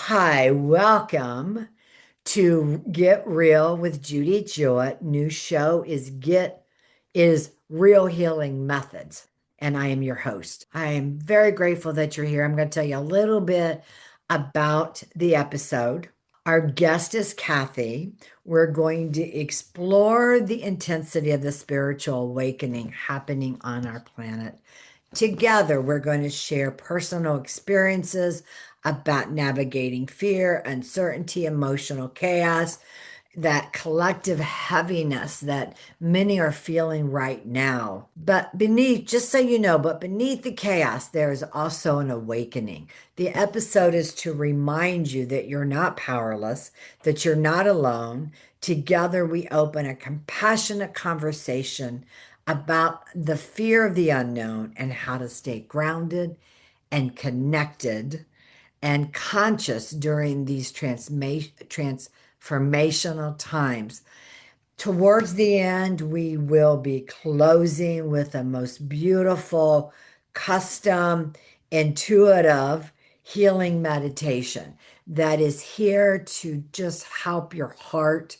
Hi, welcome to Get Real with Judy Jewett. New show is Real Healing Methods, and I am your host. I am very grateful that you're here. I'm going to tell you a little bit about the episode. Our guest is Kathy. We're going to explore the intensity of the spiritual awakening happening on our planet. Together, we're going to share personal experiences about navigating fear, uncertainty, emotional chaos, that collective heaviness that many are feeling right now. But beneath, just so you know, but beneath the chaos, there is also an awakening. The episode is to remind you that you're not powerless, that you're not alone. Together, we open a compassionate conversation about the fear of the unknown and how to stay grounded and connected and conscious during these transformational times. Towards the end, we will be closing with a most beautiful, custom, intuitive healing meditation that is here to just help your heart,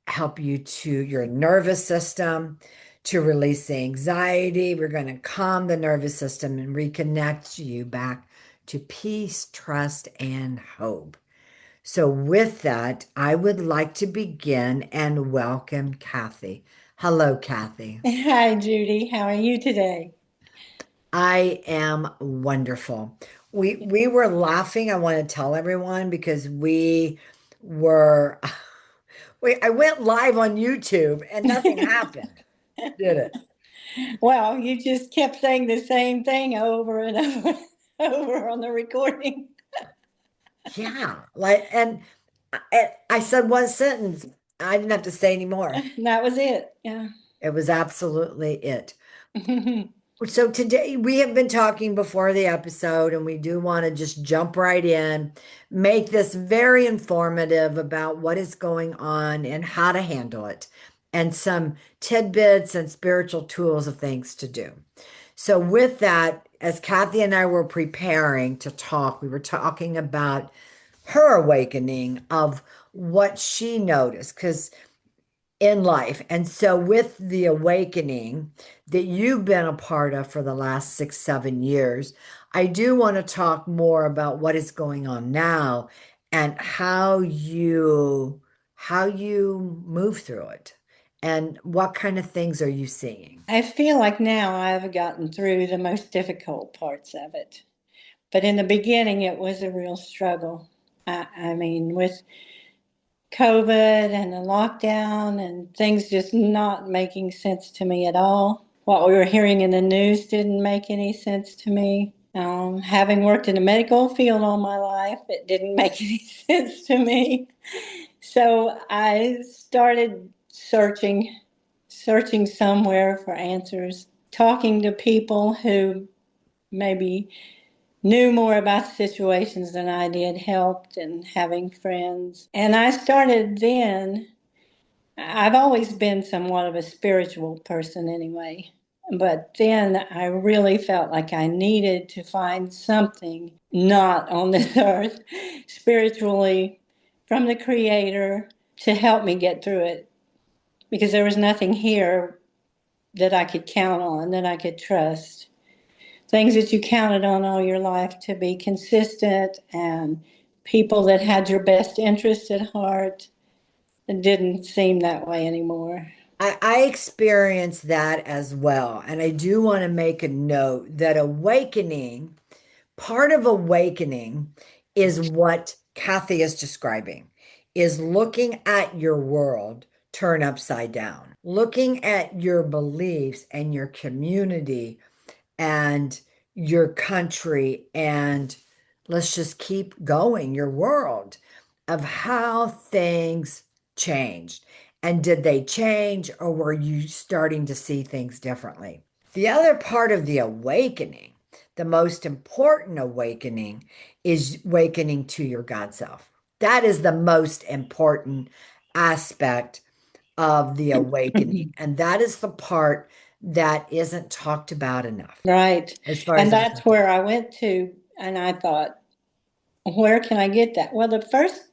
help you to your nervous system, to release the anxiety. We're going to calm the nervous system and reconnect you back to peace, trust, and hope. So, with that, I would like to begin and welcome Kathy. Hello, Kathy. Hi, Judy. How are you today? I am wonderful. We were laughing. I want to tell everyone because we were I went live on YouTube and nothing happened, did it? Well, you just kept saying the same thing over and over, over on the recording. Yeah, like I said one sentence. I didn't have to say anymore. That was it. Yeah. It was absolutely it. So today we have been talking before the episode, and we do want to just jump right in, make this very informative about what is going on and how to handle it, and some tidbits and spiritual tools of things to do. So, with that, as Kathy and I were preparing to talk, we were talking about her awakening of what she noticed because in life. And so, with the awakening that you've been a part of for the last 6, 7 years, I do want to talk more about what is going on now and how you move through it and what kind of things are you seeing. I feel like now I've gotten through the most difficult parts of it. But in the beginning, it was a real struggle. I mean, with COVID and the lockdown and things just not making sense to me at all. What we were hearing in the news didn't make any sense to me. Having worked in the medical field all my life, it didn't make any sense to me. So I started searching somewhere for answers, talking to people who maybe knew more about situations than I did, helped, and having friends. And I started then. I've always been somewhat of a spiritual person anyway. But then I really felt like I needed to find something not on this earth spiritually from the Creator to help me get through it. Because there was nothing here that I could count on, that I could trust. Things that you counted on all your life to be consistent and people that had your best interest at heart, it didn't seem that way anymore. I experienced that as well. And I do want to make a note that awakening, part of awakening is what Kathy is describing, is looking at your world turn upside down, looking at your beliefs and your community and your country and let's just keep going, your world of how things changed. And did they change or were you starting to see things differently? The other part of the awakening, the most important awakening, is awakening to your God self. That is the most important aspect of the awakening. And that is the part that isn't talked about enough, Right. as far And as I'm that's concerned. where I went to, and I thought, where can I get that? Well, the first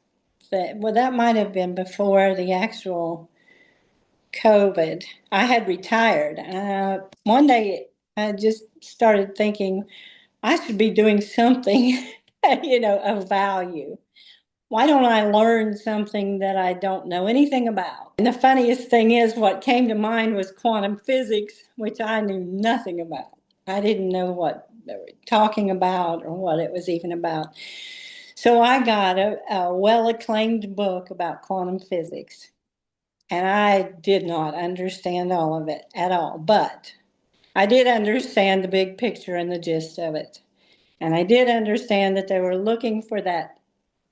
thing, well, that might have been before the actual COVID. I had retired. One day I just started thinking I should be doing something, of value. Why don't I learn something that I don't know anything about? And the funniest thing is, what came to mind was quantum physics, which I knew nothing about. I didn't know what they were talking about or what it was even about. So I got a well acclaimed book about quantum physics, and I did not understand all of it at all. But I did understand the big picture and the gist of it. And I did understand that they were looking for that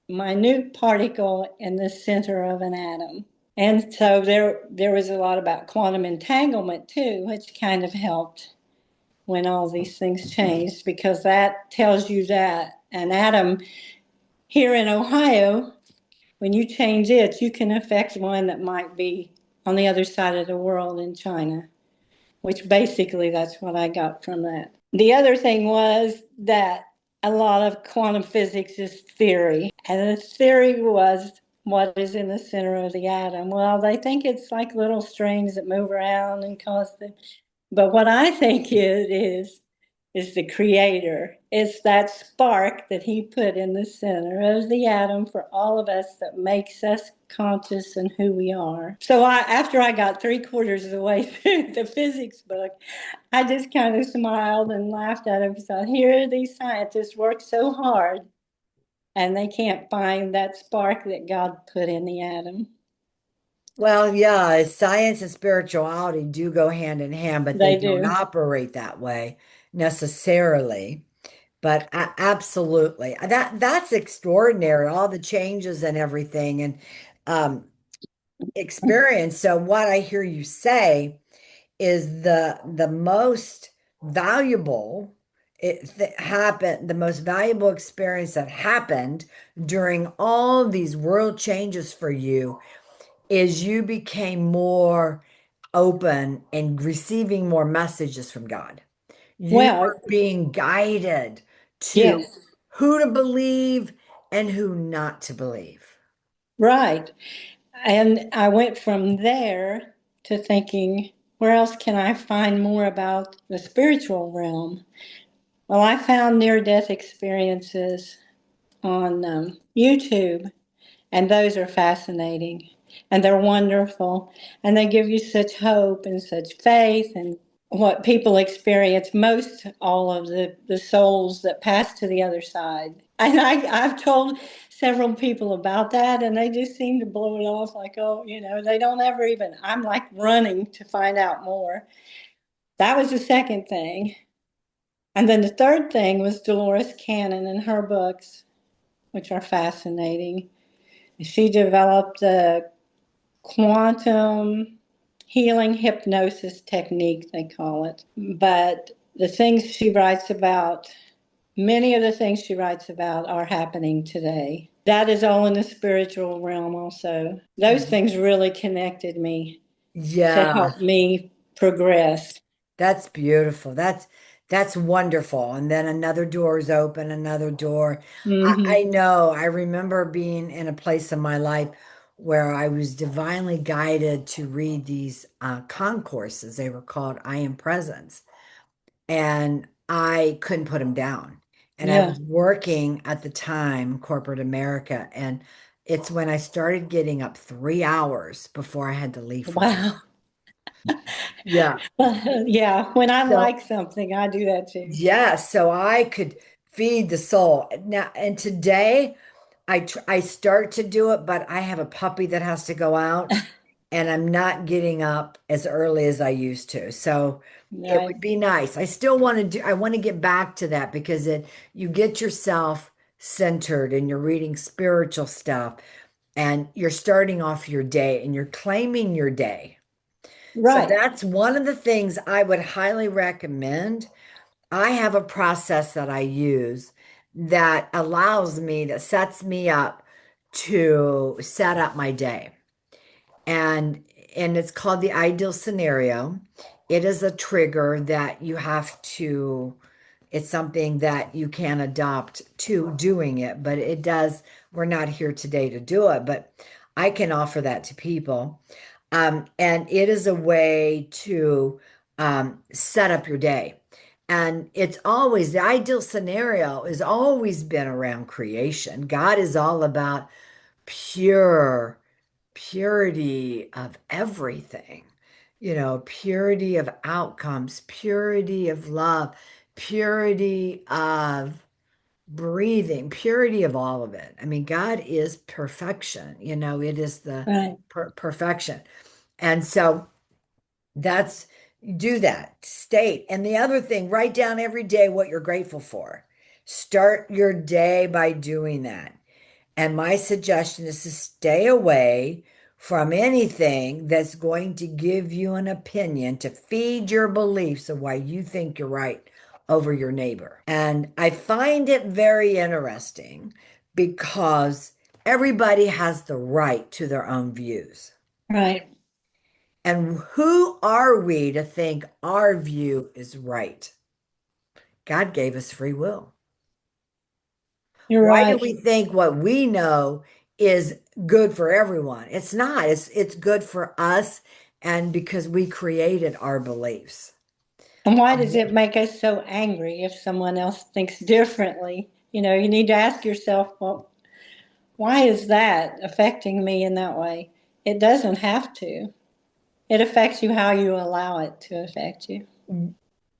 minute particle in the center of an atom. And so there was a lot about quantum entanglement too, which kind of helped when all these things changed, because that tells you that an atom here in Ohio, when you change it, you can affect one that might be on the other side of the world in China, which basically that's what I got from that. The other thing was that a lot of quantum physics is theory, and the theory was what is in the center of the atom. Well, they think it's like little strings that move around and cause the, but what I think is the creator. It's that spark that he put in the center of the atom for all of us that makes us conscious and who we are. So after I got three-quarters of the way through the physics book, I just kind of smiled and laughed at him. So here these scientists work so hard and they can't find that spark that God put in the atom. Well, yeah, science and spirituality do go hand in hand, but they They don't do. operate that way necessarily. But absolutely, that's extraordinary, all the changes and everything and um, experience. So what I hear you say is the most valuable the most valuable experience that happened during all these world changes for you is you became more open and receiving more messages from God. You Well, are being guided to yes, who to believe and who not to believe. right. And I went from there to thinking, where else can I find more about the spiritual realm? Well, I found near death experiences on YouTube, and those are fascinating and they're wonderful. And they give you such hope and such faith and what people experience most, all of the souls that pass to the other side. And I've told several people about that, and they just seem to blow it off like, oh, they don't ever even, I'm like running to find out more. That was the second thing. And then the third thing was Dolores Cannon and her books, which are fascinating. She developed a quantum healing hypnosis technique, they call it. But the things she writes about, many of the things she writes about are happening today. That is all in the spiritual realm, also. Those things really connected me to Yeah, help me progress. that's beautiful. That's wonderful. And then another door is open, another door. I Hmm. know. I remember being in a place in my life where I was divinely guided to read these concourses. They were called I Am Presence. And I couldn't put them down. And I Yeah. was working at the time, corporate America, and it's when I started getting up 3 hours before I had to leave for work. Wow. Yeah. Yeah. When I So, like something, I do that too. yeah, so I could feed the soul. Now, and today I start to do it, but I have a puppy that has to go out and I'm not getting up as early as I used to. So it Right. would be nice. I still want to I want to get back to that because you get yourself centered and you're reading spiritual stuff and you're starting off your day and you're claiming your day. So Right. that's one of the things I would highly recommend. I have a process that I use that that sets me up to set up my day and it's called the ideal scenario. It is a trigger that you have to it's something that you can adopt to doing it, but it does, we're not here today to do it, but I can offer that to people. And it is a way to set up your day. And it's always the ideal scenario has always been around creation. God is all about pure purity of everything, purity of outcomes, purity of love, purity of breathing, purity of all of it. I mean, God is perfection, it is the Right. perfection. And so that's do that, state. And the other thing, write down every day what you're grateful for. Start your day by doing that. And my suggestion is to stay away from anything that's going to give you an opinion to feed your beliefs of why you think you're right over your neighbor. And I find it very interesting because everybody has the right to their own views. Right. And who are we to think our view is right? God gave us free will. You're Why do right. we think what we know is good for everyone? It's not. It's good for us and because we created our beliefs. And why does it make us so angry if someone else thinks differently? You need to ask yourself, well, why is that affecting me in that way? It doesn't have to. It affects you how you allow it to affect you.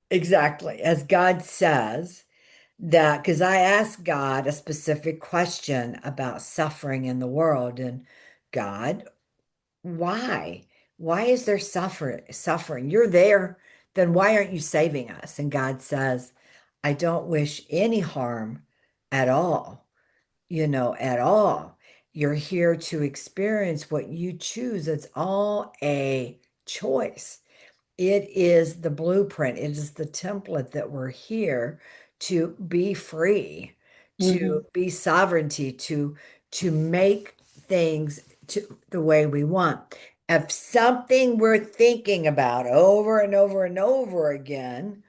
Exactly. As God says that, because I asked God a specific question about suffering in the world, and God, why? Why is there suffering? You're there, then why aren't you saving us? And God says, I don't wish any harm at all, at all. You're here to experience what you choose. It's all a choice. It is the blueprint. It is the template that we're here to be free, to Hmm. be sovereignty, to make things to the way we want. If something we're thinking about over and over and over again,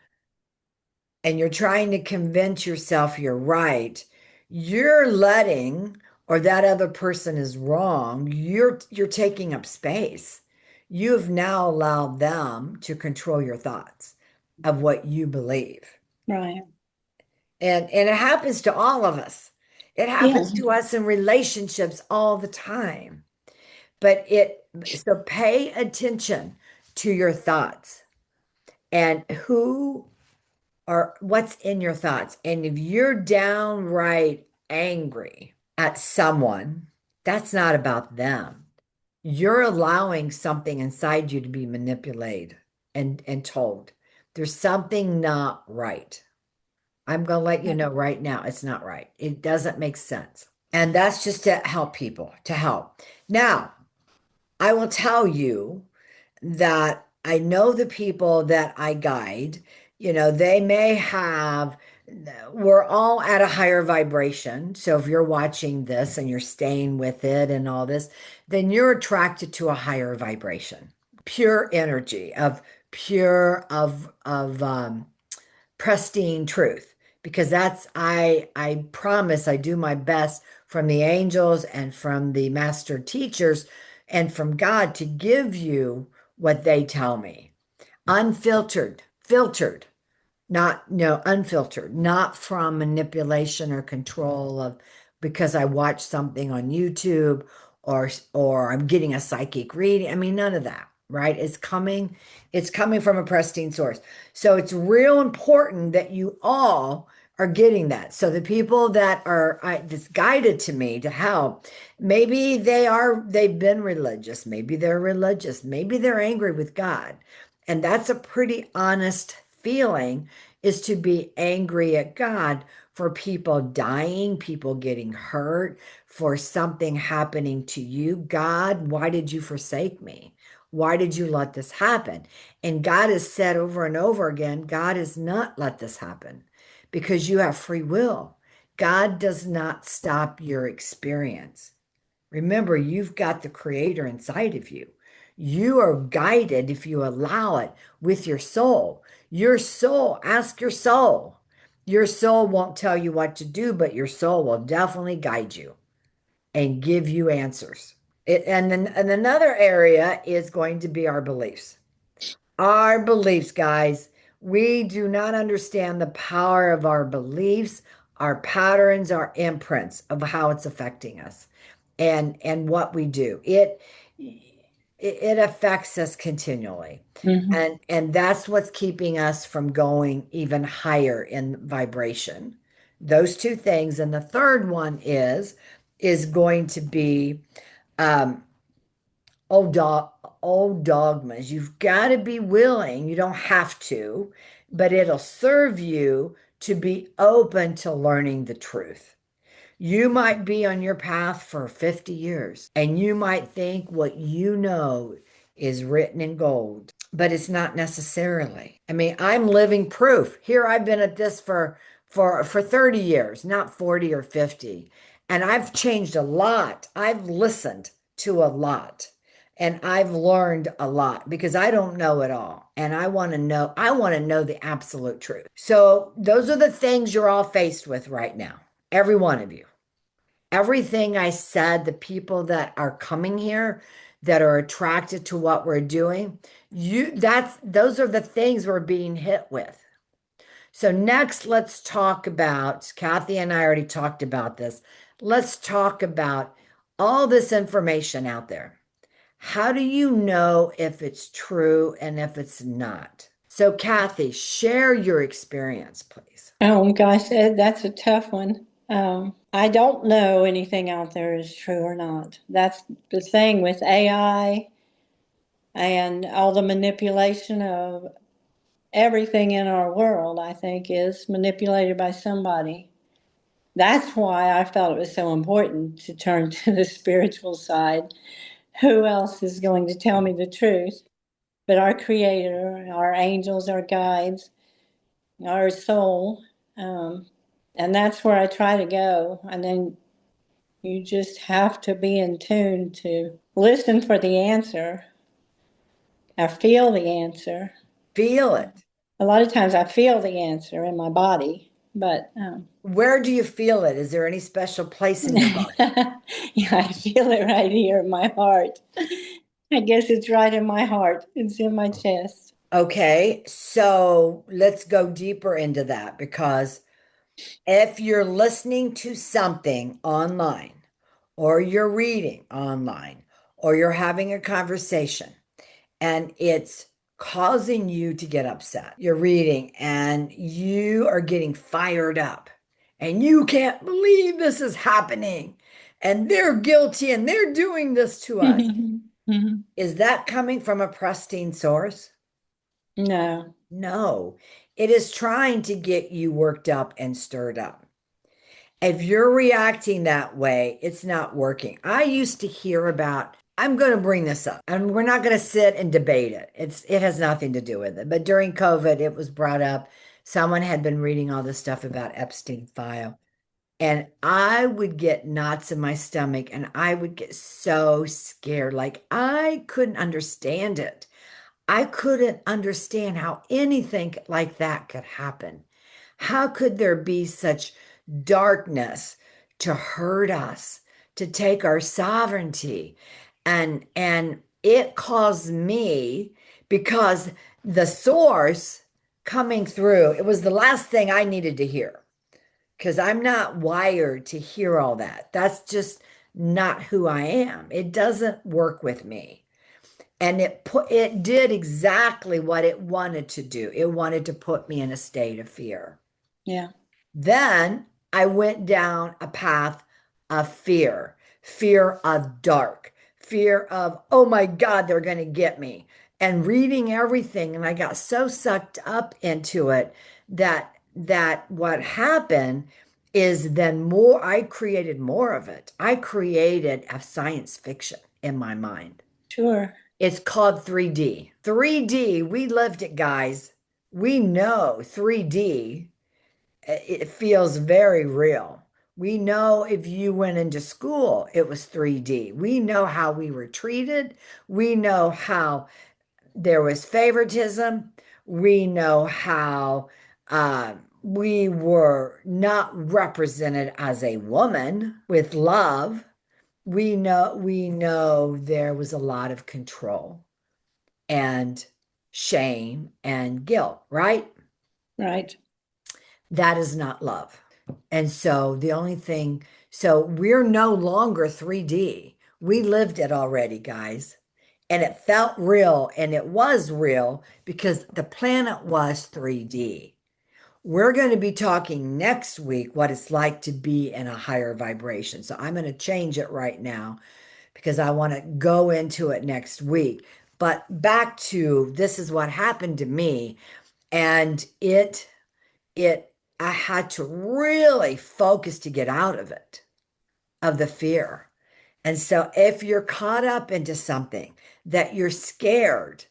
and you're trying to convince yourself you're right, you're letting, or that other person is wrong, you're taking up space. You've now allowed them to control your thoughts of what you believe. Right. And it happens to all of us. It Yeah. happens to us in relationships all the time. But it so pay attention to your thoughts and who or what's in your thoughts. And if you're downright angry at someone, that's not about them. You're allowing something inside you to be manipulated and told. There's something not right. I'm going to let you know right now, it's not right. It doesn't make sense. And that's just to help people, to help. Now, I will tell you that I know the people that I guide, they may have, we're all at a higher vibration. So if you're watching this and you're staying with it and all this, then you're attracted to a higher vibration, pure energy of pure, of pristine truth. Because that's, I promise I do my best from the angels and from the master teachers and from God to give you what they tell me. Unfiltered, filtered, not, unfiltered, not from manipulation or control of because I watched something on YouTube or I'm getting a psychic reading. I mean, none of that, right? It's coming from a pristine source. So it's real important that you all are getting that. So the people that are that's guided to me to help, maybe they've been religious, maybe they're religious, maybe they're angry with God. And that's a pretty honest feeling is to be angry at God for people dying, people getting hurt, for something happening to you. God, why did you forsake me? Why did you let this happen? And God has said over and over again, God has not let this happen because you have free will. God does not stop your experience. Remember, you've got the creator inside of you. You are guided if you allow it with your soul. Your soul, ask your soul. Your soul won't tell you what to do, but your soul will definitely guide you and give you answers. And another area is going to be our beliefs. Our beliefs, guys. We do not understand the power of our beliefs, our patterns, our imprints of how it's affecting us and what we do. It affects us continually. Hmm. And that's what's keeping us from going even higher in vibration. Those two things. And the third one is going to be um, old dog old dogmas. You've got to be willing. You don't have to, but it'll serve you to be open to learning the truth. You might be on your path for 50 years and you might think what you know is written in gold, but it's not necessarily. I mean, I'm living proof. Here I've been at this for 30 years, not 40 or 50. And I've changed a lot. I've listened to a lot. And I've learned a lot because I don't know it all. And I want to know the absolute truth. So those are the things you're all faced with right now. Every one of you. Everything I said, the people that are coming here that are attracted to what we're doing, those are the things we're being hit with. So next, let's talk about, Kathy and I already talked about this. Let's talk about all this information out there. How do you know if it's true and if it's not? So, Kathy, share your experience, please. Oh gosh, that's a tough one. I don't know anything out there is true or not. That's the thing with AI and all the manipulation of everything in our world, I think, is manipulated by somebody. That's why I felt it was so important to turn to the spiritual side. Who else is going to tell me the truth but our Creator, our angels, our guides, our soul? Um, and that's where I try to go. And then you just have to be in tune to listen for the answer or feel the answer. Feel it. A lot of times I feel the answer in my body, but Where do you feel it? Is there any special place in your body? yeah, I feel it right here in my heart. I guess it's right in my heart. It's in my chest. Okay, so let's go deeper into that because if you're listening to something online, or you're reading online, or you're having a conversation and it's causing you to get upset, you're reading and you are getting fired up and you can't believe this is happening and they're guilty and they're doing this to us. Mhm. Is that coming from a pristine source? No. No, it is trying to get you worked up and stirred up. If you're reacting that way, it's not working. I used to hear about, I'm going to bring this up, and we're not going to sit and debate it. It has nothing to do with it. But during COVID, it was brought up. Someone had been reading all this stuff about Epstein file, and I would get knots in my stomach, and I would get so scared. Like I couldn't understand it. I couldn't understand how anything like that could happen. How could there be such darkness to hurt us, to take our sovereignty? And it caused me because the source coming through, it was the last thing I needed to hear because I'm not wired to hear all that. That's just not who I am. It doesn't work with me. And it did exactly what it wanted to do. It wanted to put me in a state of fear. Yeah. Then I went down a path of fear, fear of dark, fear of, oh my God, they're going to get me, and reading everything. And I got so sucked up into it that what happened is then I created more of it. I created a science fiction in my mind. Sure. It's called 3D. 3D, we lived it, guys. We know 3D, it feels very real. We know if you went into school, it was 3D. We know how we were treated. We know how there was favoritism. We know how we were not represented as a woman with love. We know there was a lot of control and shame and guilt, right? Right. That is not love. And so the only thing, so we're no longer 3D. We lived it already, guys. And it felt real and it was real because the planet was 3D. We're going to be talking next week what it's like to be in a higher vibration. So I'm going to change it right now because I want to go into it next week. But back to this is what happened to me. And it I had to really focus to get out of it, of the fear. And so if you're caught up into something that you're scared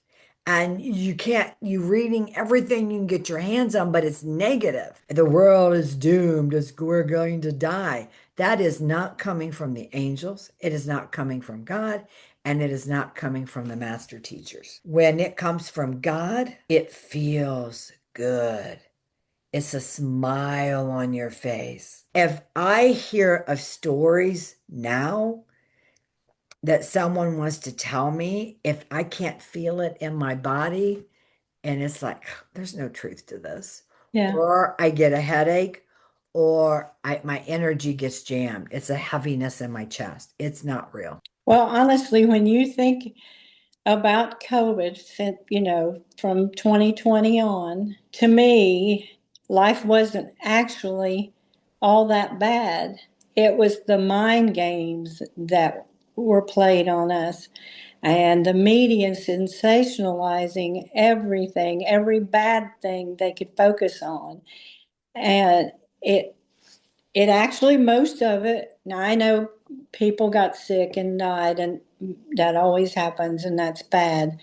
and you can't, you reading everything you can get your hands on, but it's negative. The world is doomed, as we're going to die. That is not coming from the angels. It is not coming from God, and it is not coming from the master teachers. When it comes from God, it feels good. It's a smile on your face. If I hear of stories now that someone wants to tell me, if I can't feel it in my body, and it's like, there's no truth to this, Yeah. or I get a headache, or my energy gets jammed. It's a heaviness in my chest. It's not real. Well, honestly, when you think about COVID, since, from 2020 on, to me, life wasn't actually all that bad. It was the mind games that were played on us and the media sensationalizing everything, every bad thing they could focus on. And it it actually, most of it, now I know people got sick and died, and that always happens, and that's bad.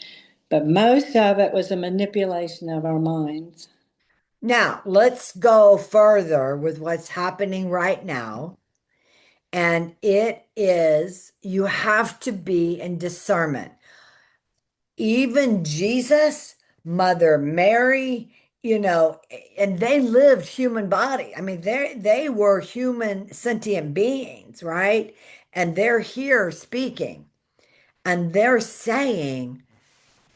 But most of it was a manipulation of our minds. Now, let's go further with what's happening right now. And it is, you have to be in discernment. Even Jesus, Mother Mary, and they lived human body. I mean, they were human sentient beings, right? And they're here speaking, and they're saying,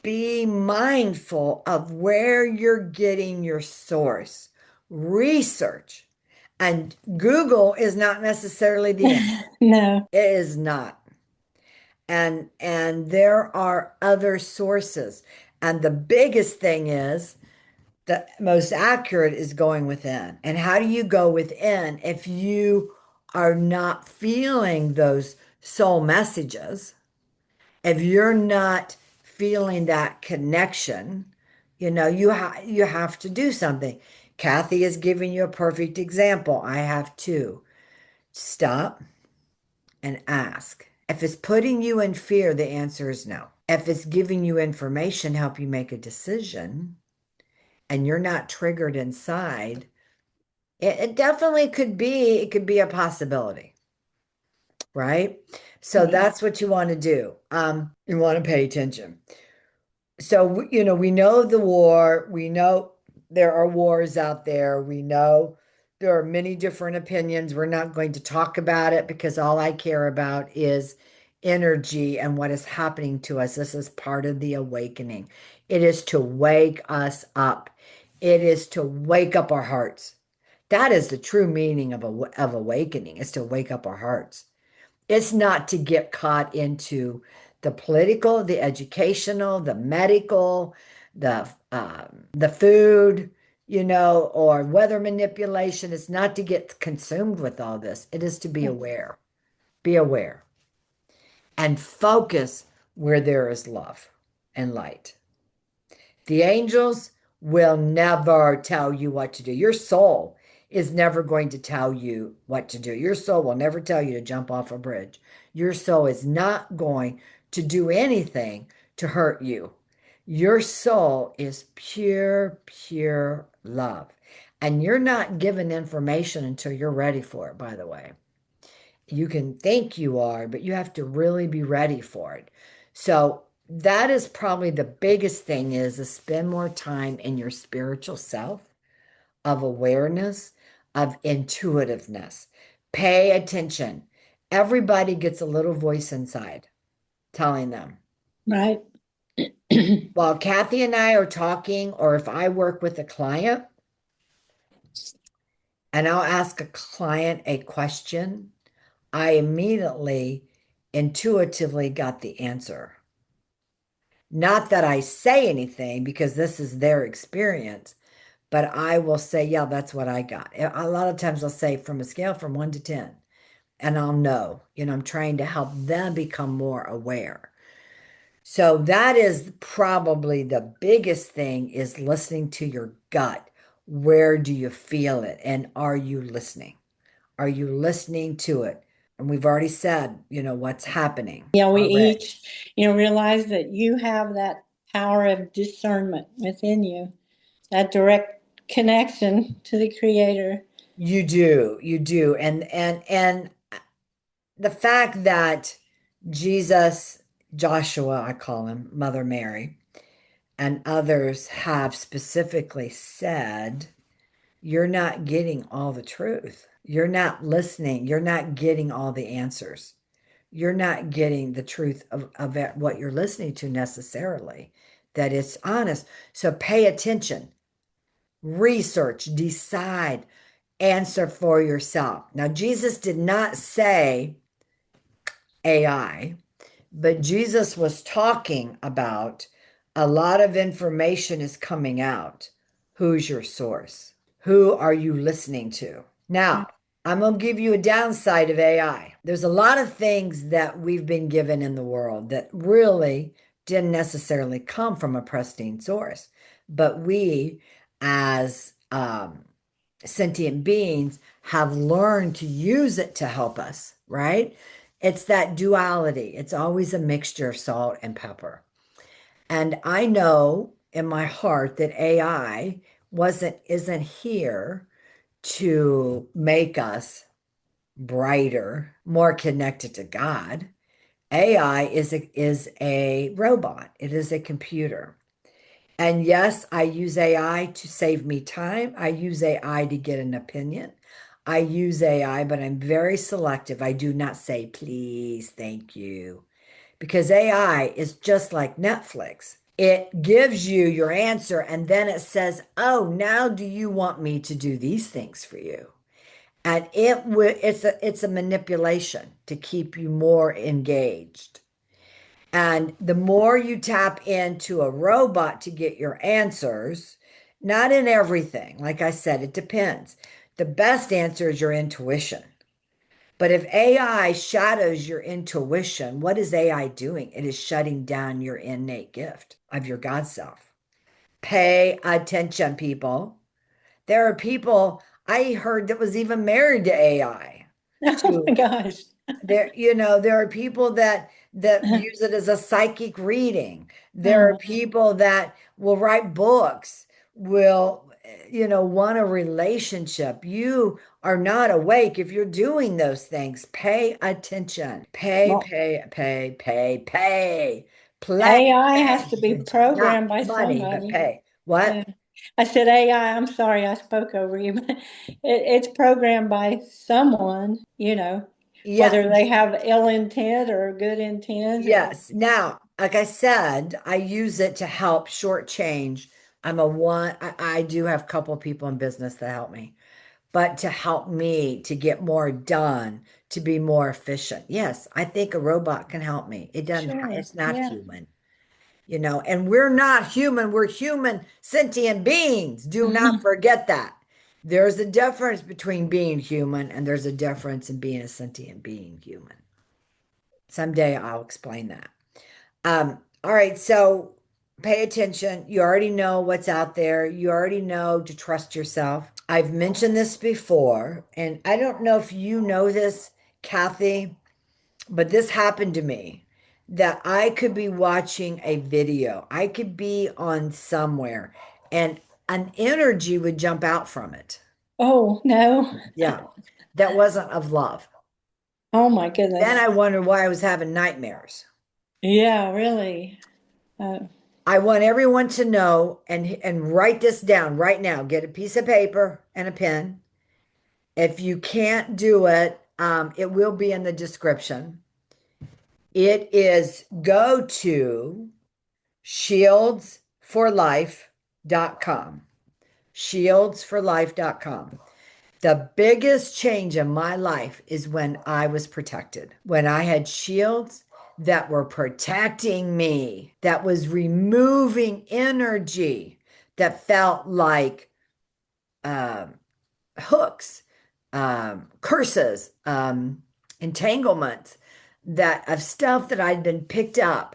be mindful of where you're getting your source. Research. And Google is not necessarily the answer. No. It is not. And there are other sources. And the biggest thing is the most accurate is going within. And how do you go within if you are not feeling those soul messages? If you're not feeling that connection, you have to do something. Kathy is giving you a perfect example. I have to stop and ask. If it's putting you in fear, the answer is no. If it's giving you information, help you make a decision, and you're not triggered inside, it definitely it could be a possibility, right? So Right. that's what you want to do. You want to pay attention. So, we know the war. We know there are wars out there. We know there are many different opinions. We're not going to talk about it because all I care about is energy and what is happening to us. This is part of the awakening. It is to wake us up. It is to wake up our hearts. That is the true meaning of awakening, is to wake up our hearts. It's not to get caught into the political, the educational, the medical, the food, or weather manipulation. It's not to get consumed with all this. It is to be aware. Be aware and focus where there is love and light. The angels will never tell you what to do. Your soul is never going to tell you what to do. Your soul will never tell you to jump off a bridge. Your soul is not going to do anything to hurt you. Your soul is pure, pure love. And you're not given information until you're ready for it, by the way. You can think you are, but you have to really be ready for it. So that is probably the biggest thing, is to spend more time in your spiritual self, of awareness, of intuitiveness. Pay attention. Everybody gets a little voice inside telling them. Right. While Kathy and I are talking, or if I work with a client and I'll ask a client a question, I immediately intuitively got the answer. Not that I say anything because this is their experience, but I will say, yeah, that's what I got. A lot of times I'll say from a scale from 1 to 10, and I'll know, I'm trying to help them become more aware. So that is probably the biggest thing is listening to your gut. Where do you feel it? And are you listening? Are you listening to it? And we've already said, what's happening Yeah, we already. each, realize that you have that power of discernment within you, that direct connection to the Creator. You do, you do. And the fact that Jesus, Joshua, I call him, Mother Mary, and others have specifically said, you're not getting all the truth. You're not listening. You're not getting all the answers. You're not getting the truth of what you're listening to necessarily, that it's honest. So pay attention, research, decide, answer for yourself. Now, Jesus did not say AI, but Jesus was talking about a lot of information is coming out. Who's your source? Who are you listening to? Now, I'm going to give you a downside of AI. There's a lot of things that we've been given in the world that really didn't necessarily come from a pristine source, but we, as sentient beings, have learned to use it to help us, right? It's that duality. It's always a mixture of salt and pepper. And I know in my heart that AI isn't here to make us brighter, more connected to God. AI is a robot. It is a computer. And yes, I use AI to save me time. I use AI to get an opinion. I use AI, but I'm very selective. I do not say, please, thank you, because AI is just like Netflix. It gives you your answer and then it says, oh, now do you want me to do these things for you? And it's a manipulation to keep you more engaged. And the more you tap into a robot to get your answers, not in everything, like I said, it depends. The best answer is your intuition. But if AI shadows your intuition, what is AI doing? It is shutting down your innate gift of your God self. Pay attention, people. There are people I heard that was even married to AI. Oh my To gosh. there are people that use it as a psychic reading. There are Oh, people that will write books, will want a relationship. You are not awake if you're doing those things. Pay attention. Pay, well, pay, pay, pay, pay. AI has Pay to be attention. Not programmed by money, but somebody. pay. What? Yeah. I said AI, I'm sorry I spoke over you, but it's programmed by someone, Yes. whether they have ill intent or good intent or. Yes. Now, like I said, I use it to help shortchange. I do have a couple of people in business that help me, but to help me to get more done, to be more efficient. Yes, I think a robot can help me. Sure. It's not Yeah. human, and we're not human. We're human sentient beings. Do not Mhm. forget that. There's a difference between being human and there's a difference in being a sentient being human. Someday I'll explain that. All right, so pay attention. You already know what's out there. You already know to trust yourself. I've mentioned this before, and I don't know if you know this, Kathy, but this happened to me that I could be watching a video. I could be on somewhere and an energy would jump out from it. Oh, no. Yeah, that wasn't of love. Oh my Then goodness. I wondered why I was having nightmares. Yeah, really. Uh, I want everyone to know and write this down right now. Get a piece of paper and a pen. If you can't do it, it will be in the description. It is go to shieldsforlife.com. Shieldsforlife.com. The biggest change in my life is when I was protected, when I had shields that were protecting me, that was removing energy that felt like um, hooks, curses, entanglements that of stuff that I'd been picked up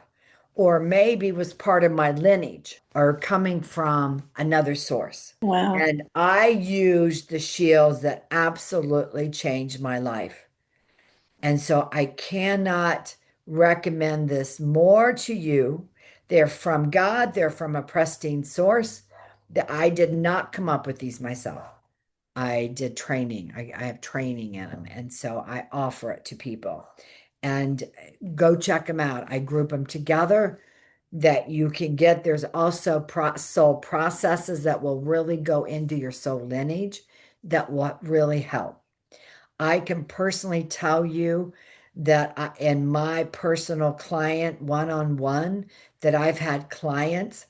or maybe was part of my lineage or coming from another source. Wow. And I used the shields that absolutely changed my life. And so I cannot recommend this more to you. They're from God, they're from a pristine source. That I did not come up with these myself. I did training. I have training in them. And so I offer it to people. And go check them out. I group them together that you can get. There's also soul processes that will really go into your soul lineage that will really help. I can personally tell you that in my personal client one-on-one, that I've had clients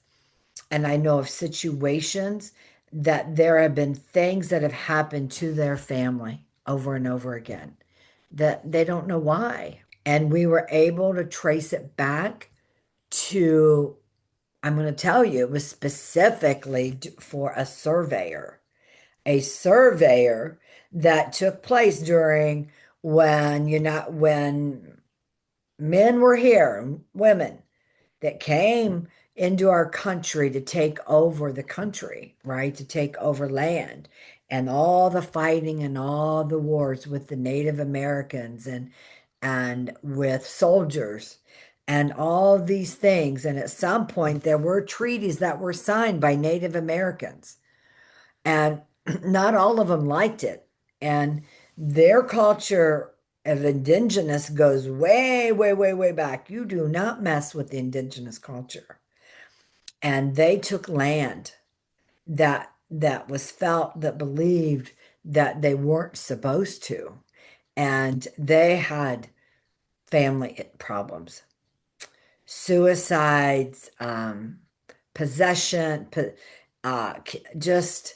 and I know of situations that there have been things that have happened to their family over and over again that they don't know why. And we were able to trace it back to, I'm going to tell you, it was specifically for a surveyor that took place during when men were here, women that came into our country to take over the country, right? To take over land and all the fighting and all the wars with the Native Americans and with soldiers and all these things. And at some point, there were treaties that were signed by Native Americans, and not all of them liked it. And their culture of indigenous goes way, way, way, way back. You do not mess with the indigenous culture. And they took land that was felt that believed that they weren't supposed to. And they had family problems, suicides, possession, just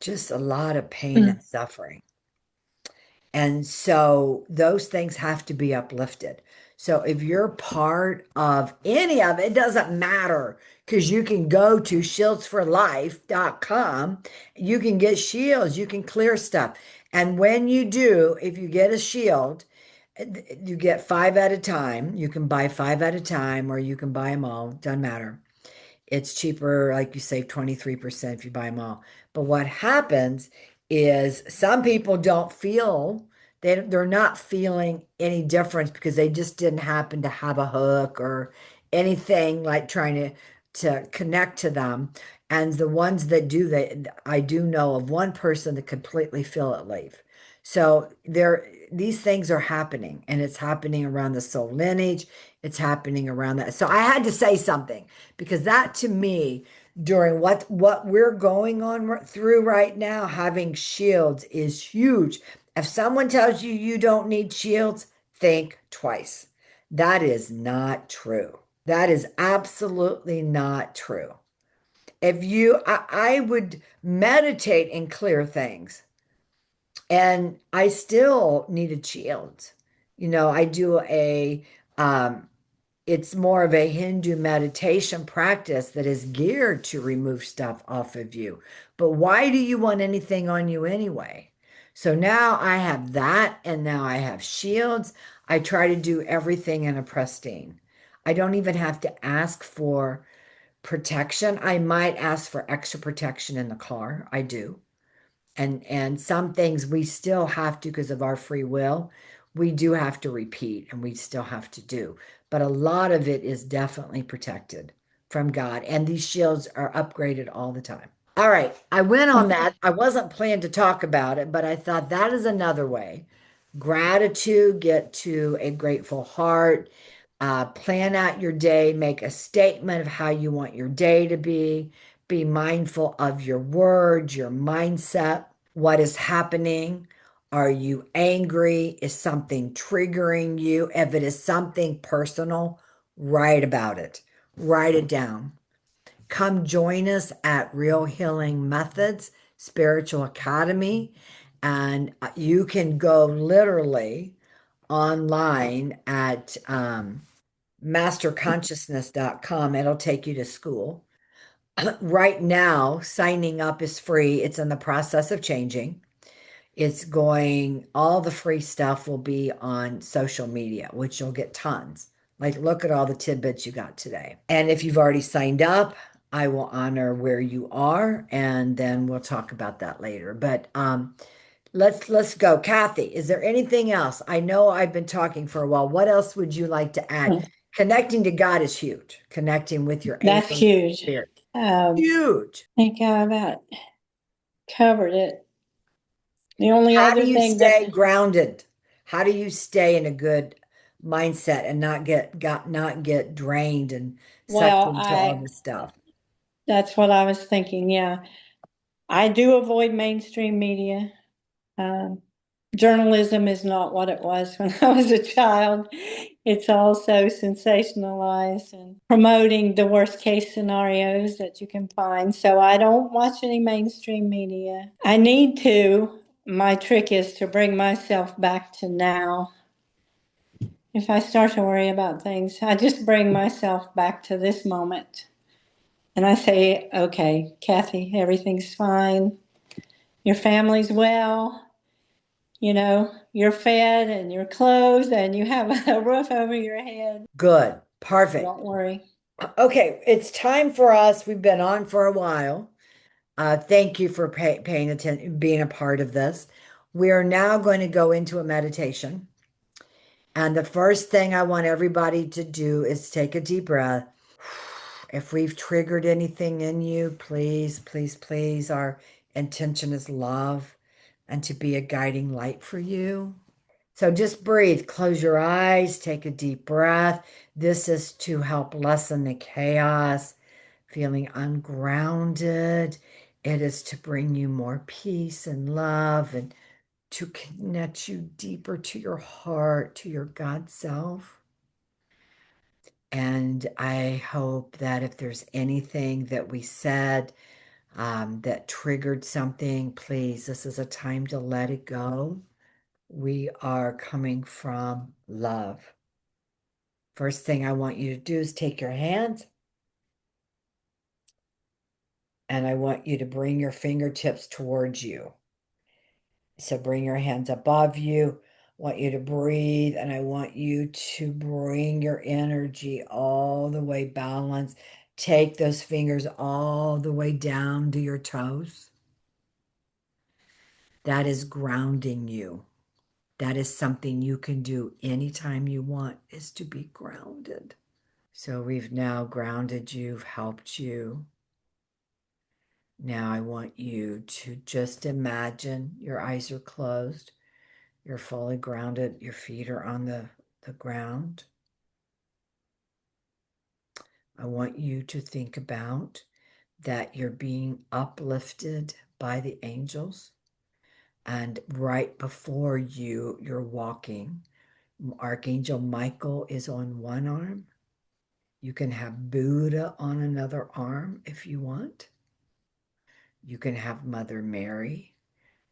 just a lot of pain Mm. and suffering. And so those things have to be uplifted. So if you're part of any of it, it doesn't matter because you can go to shieldsforlife.com. You can get shields, you can clear stuff. And when you do, if you get a shield, you get five at a time. You can buy five at a time or you can buy them all, doesn't matter. It's cheaper, like you save 23% if you buy them all. But what happens is some people don't feel they're not feeling any difference because they just didn't happen to have a hook or anything like trying to connect to them. And the ones that do that, I do know of one person that completely feel it leave. So there, these things are happening, and it's happening around the soul lineage. It's happening around that. So I had to say something because that to me during what we're going on through right now, having shields is huge. If someone tells you you don't need shields, think twice. That is not true. That is absolutely not true. I would meditate and clear things, and I still needed shields. I do um, it's more of a Hindu meditation practice that is geared to remove stuff off of you. But why do you want anything on you anyway? So now I have that, and now I have shields. I try to do everything in a pristine. I don't even have to ask for protection. I might ask for extra protection in the car. I do. And some things we still have to because of our free will. We do have to repeat and we still have to do. But a lot of it is definitely protected from God. And these shields are upgraded all the time. All right. I went on that. I wasn't planning to talk about it, but I thought that is another way. Gratitude, get to a grateful heart. Plan out your day, make a statement of how you want your day to be mindful of your words, your mindset, what is happening. Are you angry? Is something triggering you? If it is something personal, write about it, write it down. Come join us at Real Healing Methods Spiritual Academy. And you can go literally online at masterconsciousness.com. It'll take you to school. Right now, signing up is free. It's in the process of changing. It's going, all the free stuff will be on social media, which you'll get tons. Like, look at all the tidbits you got today. And if you've already signed up, I will honor where you are, and then we'll talk about that later. But let's go. Kathy, is there anything else? I know I've been talking for a while. What else would you like to add? Connecting to God is huge. Connecting with your That's angels, huge. spirit. I Huge. think I about covered it. The only How do other you thing that, stay grounded? How do you stay in a good mindset and not get drained and sucked well, into all this stuff? that's what I was thinking. Yeah. I do avoid mainstream media. Um, Journalism is not what it was when I was a child. It's also sensationalized and promoting the worst case scenarios that you can find. So I don't watch any mainstream media. I need to. My trick is to bring myself back to now. If I start to worry about things, I just bring myself back to this moment. And I say, okay, Kathy, everything's fine. Your family's well. You're fed and you're clothed and you have a roof over your head. Good. Perfect. Don't worry. Okay, it's time for us. We've been on for a while. Thank you for paying attention, being a part of this. We are now going to go into a meditation. And the first thing I want everybody to do is take a deep breath. If we've triggered anything in you, please, please, please, our intention is love and to be a guiding light for you. So just breathe, close your eyes, take a deep breath. This is to help lessen the chaos, feeling ungrounded. It is to bring you more peace and love and to connect you deeper to your heart, to your God self. And I hope that if there's anything that we said that triggered something, please, this is a time to let it go. We are coming from love. First thing I want you to do is take your hands and I want you to bring your fingertips towards you. So bring your hands above you. I want you to breathe and I want you to bring your energy all the way balanced. Take those fingers all the way down to your toes. That is grounding you. That is something you can do anytime you want, is to be grounded. So we've now grounded you, helped you. Now I want you to just imagine your eyes are closed. You're fully grounded. Your feet are on the ground. I want you to think about that you're being uplifted by the angels. And right before you, you're walking. Archangel Michael is on one arm. You can have Buddha on another arm if you want. You can have Mother Mary.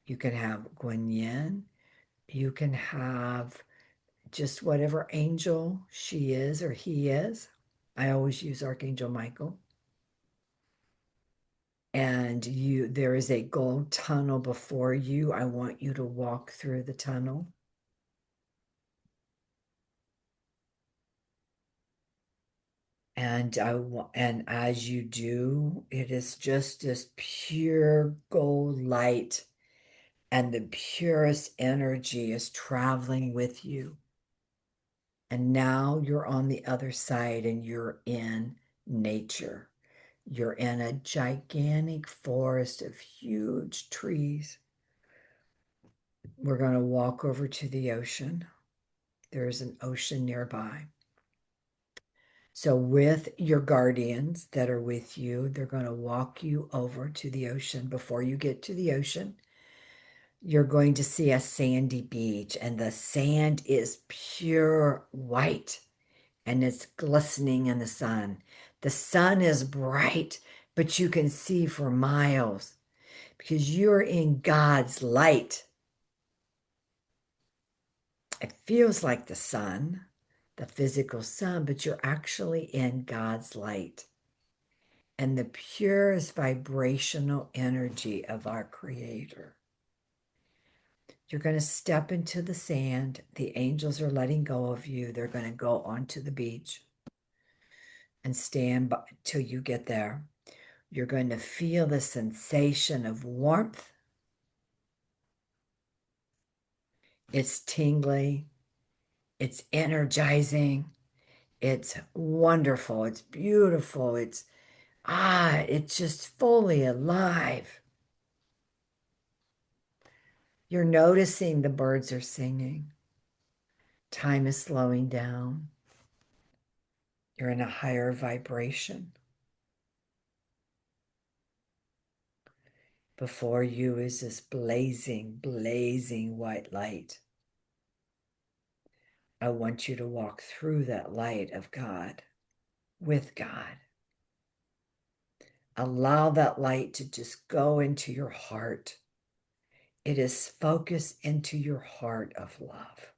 You can have Guan Yin. You can have just whatever angel she is or he is. I always use Archangel Michael. And there is a gold tunnel before you. I want you to walk through the tunnel. And as you do, it is just this pure gold light, and the purest energy is traveling with you. And now you're on the other side and you're in nature. You're in a gigantic forest of huge trees. We're going to walk over to the ocean. There is an ocean nearby. So, with your guardians that are with you, they're going to walk you over to the ocean. Before you get to the ocean, you're going to see a sandy beach, and the sand is pure white and it's glistening in the sun. The sun is bright, but you can see for miles because you're in God's light. It feels like the sun, the physical sun, but you're actually in God's light and the purest vibrational energy of our Creator. You're going to step into the sand. The angels are letting go of you. They're going to go onto the beach and stand by till you get there. You're going to feel the sensation of warmth. It's tingly. It's energizing. It's wonderful. It's beautiful. It's just fully alive. You're noticing the birds are singing. Time is slowing down. You're in a higher vibration. Before you is this blazing, blazing white light. I want you to walk through that light of God, with God. Allow that light to just go into your heart. It is focused into your heart of love.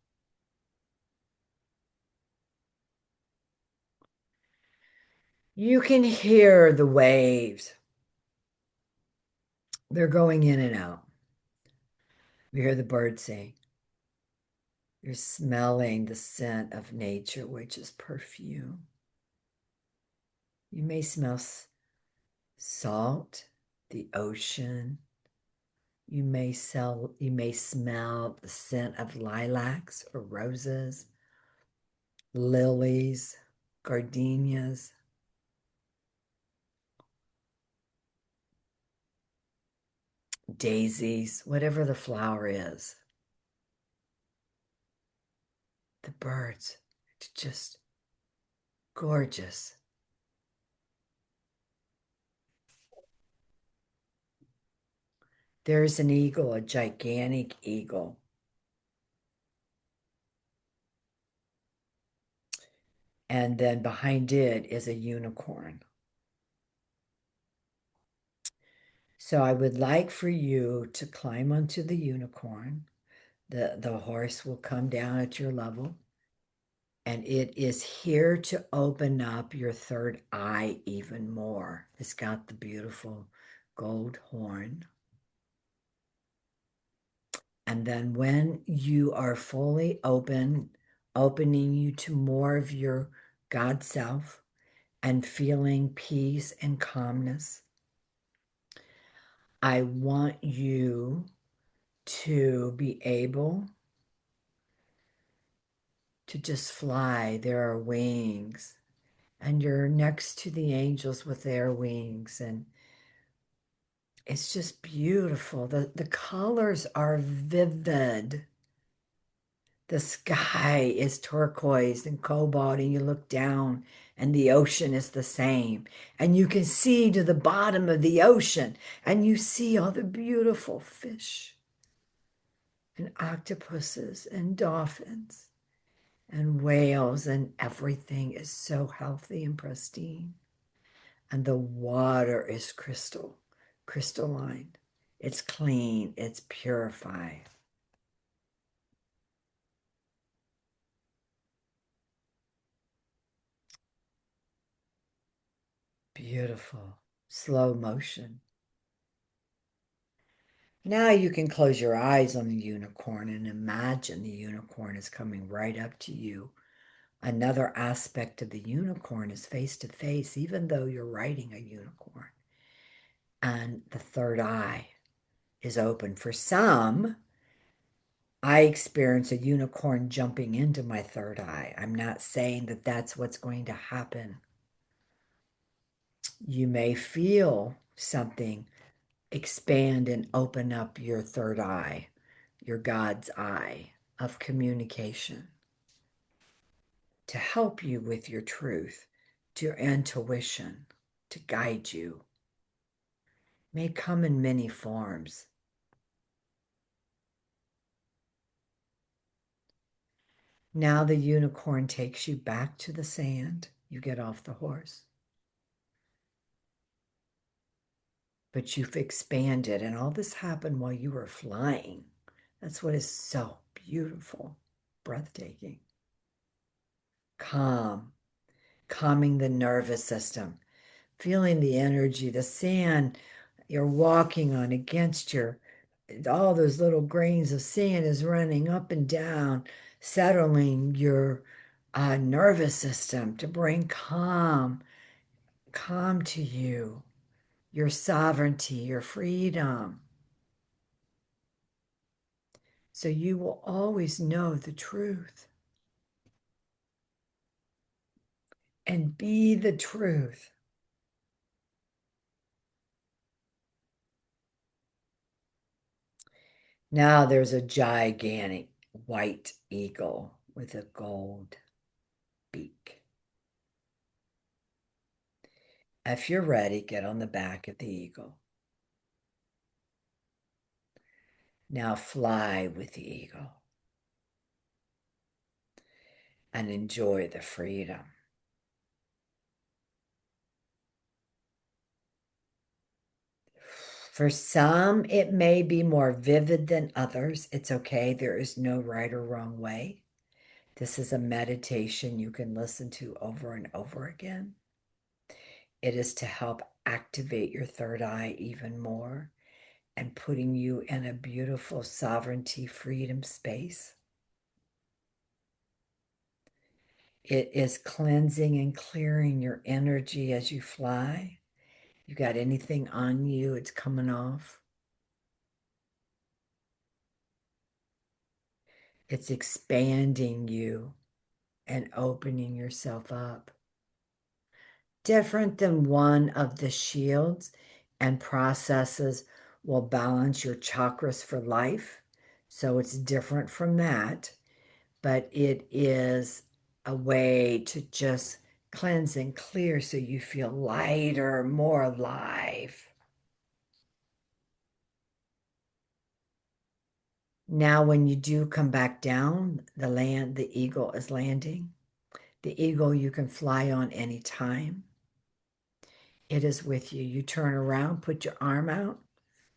You can hear the waves. They're going in and out. You hear the birds sing. You're smelling the scent of nature, which is perfume. You may smell salt, the ocean. You may smell the scent of lilacs or roses, lilies, gardenias. Daisies, whatever the flower is. The birds, it's just gorgeous. There's an eagle, a gigantic eagle. And then behind it is a unicorn. So I would like for you to climb onto the unicorn. The horse will come down at your level. And it is here to open up your third eye even more. It's got the beautiful gold horn. And then when you are fully opening you to more of your God self and feeling peace and calmness, I want you to be able to just fly. There are wings, and you're next to the angels with their wings, and it's just beautiful. The colors are vivid. The sky is turquoise and cobalt, and you look down, and the ocean is the same. And you can see to the bottom of the ocean, and you see all the beautiful fish and octopuses and dolphins and whales, and everything is so healthy and pristine. And the water is crystalline. It's clean, it's purified. Beautiful. Slow motion. Now you can close your eyes on the unicorn and imagine the unicorn is coming right up to you. Another aspect of the unicorn is face to face, even though you're riding a unicorn. And the third eye is open. For some, I experience a unicorn jumping into my third eye. I'm not saying that that's what's going to happen. You may feel something expand and open up your third eye, your God's eye of communication to help you with your truth, to your intuition to guide you may come in many forms. Now the unicorn takes you back to the sand. You get off the horse. But you've expanded, and all this happened while you were flying. That's what is so beautiful, breathtaking. Calm, calming the nervous system, feeling the energy, the sand you're walking on against your, all those little grains of sand is running up and down, settling your nervous system to bring calm to you, your sovereignty, your freedom. So you will always know the truth and be the truth. Now there's a gigantic white eagle with a gold beak. If you're ready, get on the back of the eagle. Now fly with the eagle and enjoy the freedom. For some, it may be more vivid than others. It's okay. There is no right or wrong way. This is a meditation you can listen to over and over again. It is to help activate your third eye even more and putting you in a beautiful sovereignty, freedom space. It is cleansing and clearing your energy as you fly. You got anything on you, it's coming off. It's expanding you and opening yourself up. Different than one of the shields and processes will balance your chakras for life. So it's different from that, but it is a way to just cleanse and clear so you feel lighter, more alive. Now, when you do come back down, the eagle is landing. The eagle you can fly on anytime. It is with you. You turn around, put your arm out,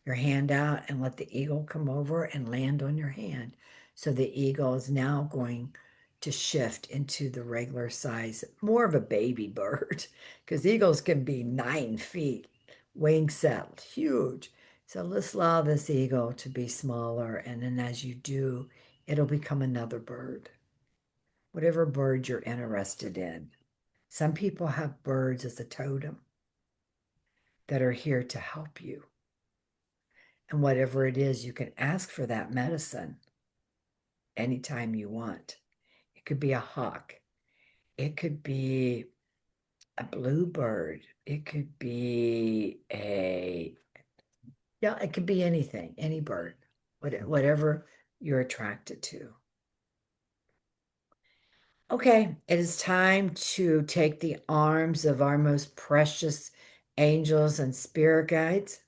your hand out, and let the eagle come over and land on your hand. So the eagle is now going to shift into the regular size, more of a baby bird, because eagles can be 9 feet, wing set, huge. So let's allow this eagle to be smaller. And then as you do, it'll become another bird, whatever bird you're interested in. Some people have birds as a totem that are here to help you. And whatever it is, you can ask for that medicine anytime you want. It could be a hawk. It could be a bluebird. It could be yeah, it could be anything, any bird, whatever you're attracted to. Okay, it is time to take the arms of our most precious angels and spirit guides,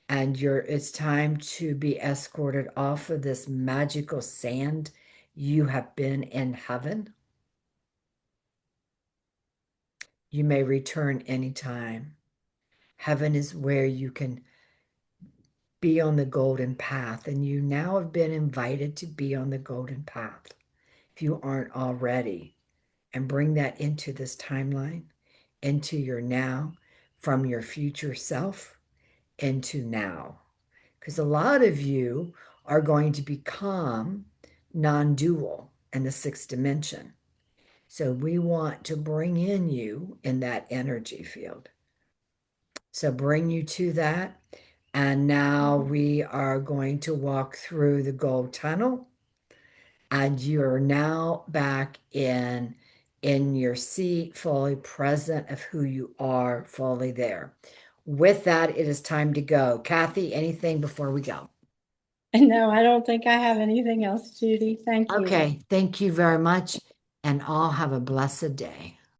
and it's time to be escorted off of this magical sand. You have been in heaven. You may return anytime. Heaven is where you can be on the golden path, and you now have been invited to be on the golden path if you aren't already, and bring that into this timeline, into your now, from your future self into now. Because a lot of you are going to become non-dual in the sixth dimension. So we want to bring in you in that energy field. So bring you to that. And now we are going to walk through the gold tunnel. And you're now back in your seat, fully present of who you are, fully there. With that, it is time to go. Kathy, anything before we go? No, I don't think I have anything else, Judy. Thank you. Okay, thank you very much, and all have a blessed day.